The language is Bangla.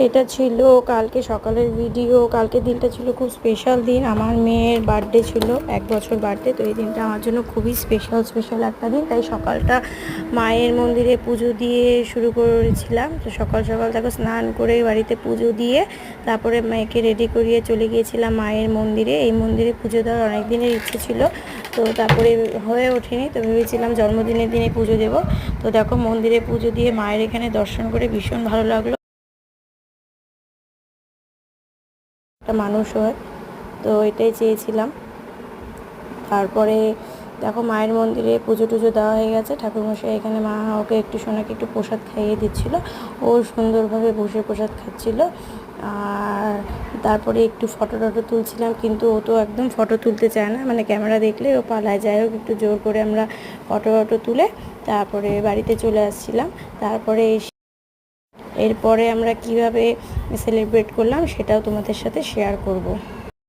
এটা ছিল কালকে সকালের ভিডিও। কালকের দিনটা ছিল খুব স্পেশাল দিন। আমার মেয়ের বার্থডে ছিল, 1 বছর বার্থডে। তো এই দিনটা আমার জন্য খুবই স্পেশাল একটা দিন। তাই সকালটা মায়ের মন্দিরে পুজো দিয়ে শুরু করেছিলাম। তো সকাল সকাল দেখো স্নান করে বাড়িতে পুজো দিয়ে তারপরে মেয়েকে রেডি করিয়ে চলে গিয়েছিলাম মায়ের মন্দিরে। এই মন্দিরে পুজো দেওয়ার অনেক দিনের ইচ্ছে ছিল, তো তারপরে হয়ে ওঠেনি। তো ভেবেছিলাম জন্মদিনের দিনে পুজো দেব। তো দেখো মন্দিরে পুজো দিয়ে মায়ের এখানে দর্শন করে ভীষণ ভালো লাগলো। একটা মানুষ হয়, তো এটাই চেয়েছিলাম। তারপরে দেখো মায়ের মন্দিরে পুজো টুজো দেওয়া হয়ে গেছে। ঠাকুরমশাই এখানে মা ওকে একটু সোনাকে একটু প্রসাদ খাইয়ে দিচ্ছিলো। ও সুন্দরভাবে বসে প্রসাদ খাচ্ছিল। আর তারপরে একটু ফটো টটো তুলছিলাম, কিন্তু ও তো একদম ফটো তুলতে চায় না, মানে ক্যামেরা দেখলে ও পালায়। যাই হোক, একটু জোর করে আমরা ফটো টটো তুলে তারপরে বাড়িতে চলে আসছিলাম। তারপরে এরপরে আমরা কিভাবে সেলিব্রেট করলাম সেটাও তোমাদের সাথে শেয়ার করব।